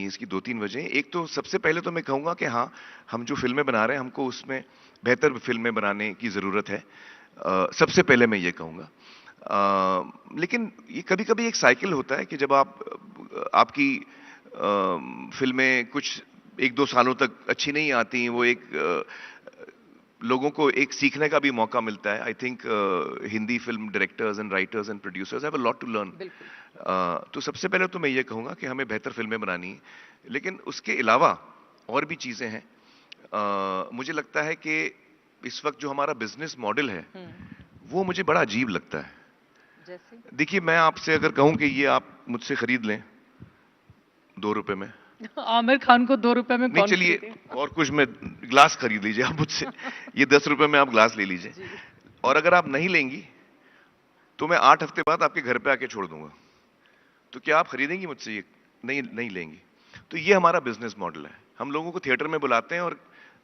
हैं इसकी 2-3 वजह। एक तो सबसे पहले तो मैं कहूँगा कि हाँ, हम जो फ़िल्में बना रहे हैं, हमको उसमें बेहतर फ़िल्में बनाने की ज़रूरत है। सबसे पहले मैं ये कहूँगा। लेकिन ये कभी-कभी एक साइकिल होता है कि जब आपकी फ़िल्में कुछ 1-2 सालों तक अच्छी नहीं आती, वो लोगों को एक सीखने का भी मौका मिलता है। I think Hindi film directors and writers and producers have a lot to learn. बिल्कुल। तो सबसे पहले तो मैं ये कहूँगा कि हमें बेहतर फ़िल्में बनानी है, लेकिन उसके अलावा और भी चीज़ें हैं। मुझे लगता है कि इस वक़्त जो हमारा बिज़नेस मॉडल है, वो मुझे बड़ा अजीब लगता है। जैसे? देखिए, मैं आपसे अगर कहूँ कि ये आप मुझसे खरीद लें, ₹2 में। आमिर खान को 2 रुपए में नहीं, कौन चलिए खरीदे? और कुछ में ग्लास खरीद लीजिए आप मुझसे। ये ₹10 में आप ग्लास ले लीजिए। जी। और अगर आप नहीं लेंगी, तो मैं 8 हफ्ते बाद आपके घर पे आके छोड़ दूँगा। तो क्या आप खरीदेंगी मुझसे ये? नहीं, नहीं लेंगी। तो ये हमारा बिज़नेस मॉडल है। हम लोगों को थिएटर में बुलाते हैं और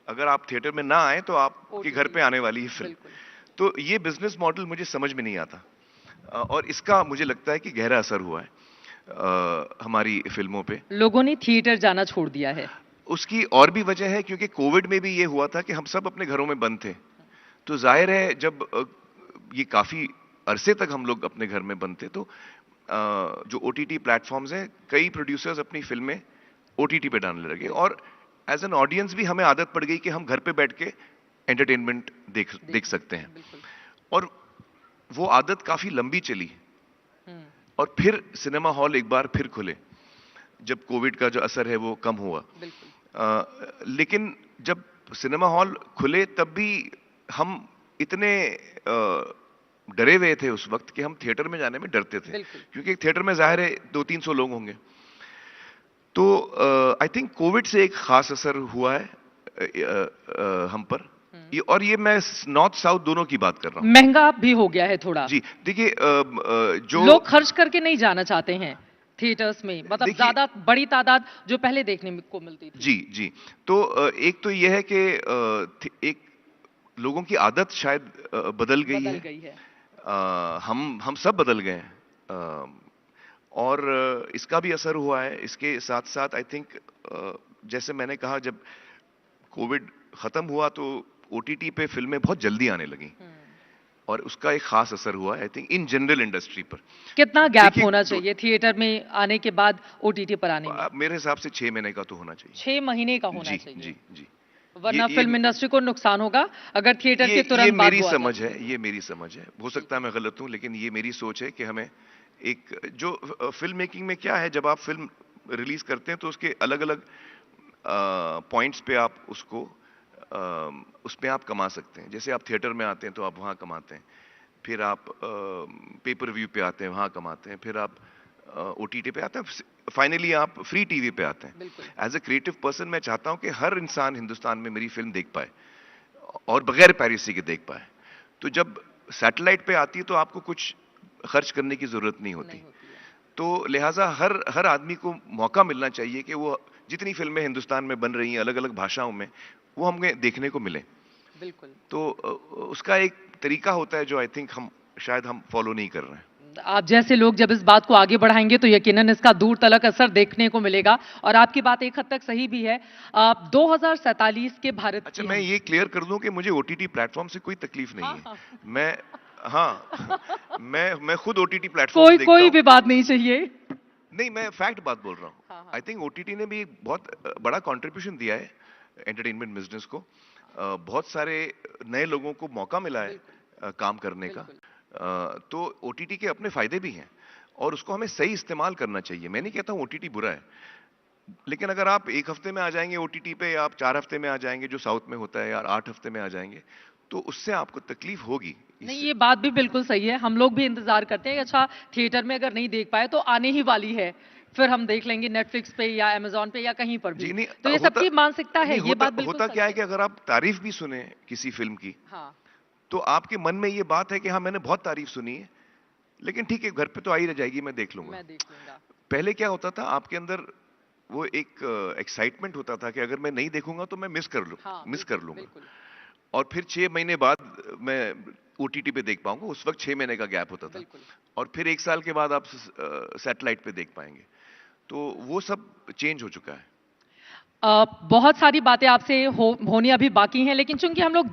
अगर आप थिएटर में ना आए, तो आपके घर ओटीटी पे आने वाली है फ़िल्म। बिल्कुल। तो ये बिज़नेस मॉडल मुझे समझ में नहीं आता। और इसका मुझे लगता है कि गहरा असर हुआ है हमारी फ़िल्मों पे। लोगों ने थिएटर जाना छोड़ दिया है। उसकी और भी वजह है क्योंकि कोविड में भी ये हुआ था कि हम सब अपने घरों में बंद थे। तो ज़ाहिर है जब ये काफ़ी अरसे तक हम लोग अपने घर में बंद थे, तो जो ओटीटी प्लेटफ़ॉर्म्स हैं, कई प्रोड्यूसर्स अपनी फ़िल्में ओटीटी पे डालने लगे और एज़ एन ऑडियंस भी हमें आदत पड़ गई कि हम घर पे बैठ के एंटरटेनमेंट देख सकते हैं। बिल्कुल। और वो आदत काफ़ी लंबी चली हुँ, और फिर सिनेमा हॉल एक बार फिर खुले, जब कोविड का जो असर है वो कम हुआ। बिल्कुल। लेकिन जब सिनेमा हॉल खुले तब भी हम इतने डरे हुए थे उस वक्त कि हम थिएटर में जाने में डरते थे, बिल्कुल। क्योंकि थिएटर में ज़ाहिर है 200-300 लोग होंगे। तो आई थिंक कोविड से एक खास असर हुआ है हम पर। और ये मैं नॉर्थ साउथ दोनों की बात कर रहा हूँ। महँगा भी हो गया है थोड़ा। जी, देखिए जो लोग खर्च करके नहीं जाना चाहते हैं थिएटर्स में, मतलब देखिए ज़्यादा बड़ी तादाद जो पहले देखने को मिलती थी। जी, जी। तो एक तो ये है कि एक लोगों की आदत शायद बदल गई बदल है। गई है। हम सब बदल गए हैं। और इसका भी असर हुआ है। इसके साथ-साथ आई थिंक जैसे मैंने कहा, जब कोविड खत्म हुआ तो ओटीटी पे फ़िल्में बहुत जल्दी आने लगीं और उसका एक खास असर हुआ है I think in general industry पर। कितना गैप देखिए, होना चाहिए थिएटर में आने के बाद ओटीटी पर आने में? मेरे हिसाब से 6 महीने का तो होना चाहिए। 6 महीने का होना जी, चाहिए। जी, जी। वरना ये फिल्म इंडस्ट्री को नुकसान होगा अगर थिएटर के ये तुरंत बाद मेरी वो आ समझ जाए। है, ये मेरी समझ है। हो सकता है मैं गलत हूँ, लेकिन ये मेरी सोच है कि हमें एक जो फ़िल्म मेकिंग में क्या है, जब आप फ़िल्म रिलीज़ करते हैं तो उसके अलग-अलग पॉइंट्स पे आप उसको उसपे आप कमा सकते हैं। जैसे आप थिएटर में आते हैं तो आप वहाँ कमाते हैं। फिर आप पेपर व्यू पे आते हैं, वहाँ कमाते हैं। फिर आप ओटीटी पे आते हैं। फाइनली आप फ्री टीवी पे आते हैं। बिल्कुल। एज़ अ क्रिएटिव पर्सन मैं चाहता हूँ कि हर इंसान हिंदुस्तान में मेरी फ़िल्म देख पाए और बगैर पायरेसी के देख पाए। तो जब सैटेलाइट पे आती है तो आपको कुछ खर्च करने की ज़रूरत नहीं होती। नहीं होती है। तो लिहाज़ा हर हर आदमी को मौका मिलना चाहिए कि वो जितनी फ़िल्में हिंदुस्तान में बन रही हैं अलग-अलग भाषाओं में, वो हमें देखने को मिलें। बिल्कुल। तो उसका एक तरीका होता है जो आई थिंक शायद हम फ़ॉलो नहीं कर रहे हैं। आप जैसे लोग जब इस बात को आगे बढ़ाएंगे तो यकीनन इसका दूर तलक असर देखने को मिलेगा और आपकी बात एक हद तक सही भी है। 2047 के भारत अच्छा, की मैं हम ये क्लियर कर दूं कि मुझे ओटीटी प्लेटफॉर्म से कोई तकलीफ नहीं हाँ, है। हाँ। मैं हाँ मैं खुद ओटीटी प्लेटफॉर्म कोई देखता कोई हूँ। विवाद नहीं चाहिए। नहीं, मैं फैक्ट बात बोल रहा हूँ। हाँ, आई हाँ। थिंक ओटीटी ने भी बहुत बड़ा कंट्रीब्यूशन दिया है एंटरटेनमेंट बिजनेस को। बहुत सारे नए लोगों को मौका मिला है बिल्कुल। काम करने का। बिल्कुल। तो ओटीटी के अपने फायदे भी हैं और उसको हमें सही इस्तेमाल करना चाहिए। मैं नहीं कहता हूँ ओटीटी बुरा है, लेकिन अगर आप 1 हफ्ते में आ जाएंगे ओटीटी पे, या आप 4 हफ्ते में आ जाएंगे जो साउथ में होता है, या 8 हफ्ते में आ जाएंगे, तो उससे आपको तकलीफ होगी। नहीं, इससे ये बात भी बिल्कुल सही है। हम लोग भी इंतजार करते हैं कि अच्छा थिएटर में अगर नहीं देख पाए तो आने ही वाली है। फिर हम देख लेंगे नेटफ्लिक्स पे या अमेज़न पे या कहीं पर भी। जी नहीं, तो ये होता सबकी मानसिकता है, नहीं ये होता बात बिल्कुल होता क्या सच है है। कि अगर आप तारीफ भी सुने किसी फिल्म की, हाँ, तो आपके मन में ये बात है कि हाँ, मैंने बहुत तारीफ सुनी है, लेकिन ठीक है, घर पे तो आ ही रह जाएगी, मैं देख लूंगा। मैं देख लूँगा। पहले क्या होता था, आपके अंदर वो एक एक्साइटमेंट होता था कि अगर मैं नहीं देखूंगा तो मैं हाँ, मिस कर बिल्कुल, लूंगा। बिल्कुल। और फिर 6 महीने बाद मैं ओटीटी पे देख पाऊंगा। उस वक्त 6 महीने का गैप होता था। बिल्कुल। और फिर 1 साल के बाद आप सैटेलाइट पे देख पाएंगे। तो वो सब चेंज हो चुका है। बहुत सारी बातें आपसे होनी अभी बाकी हैं, लेकिन चूंकि हम लोग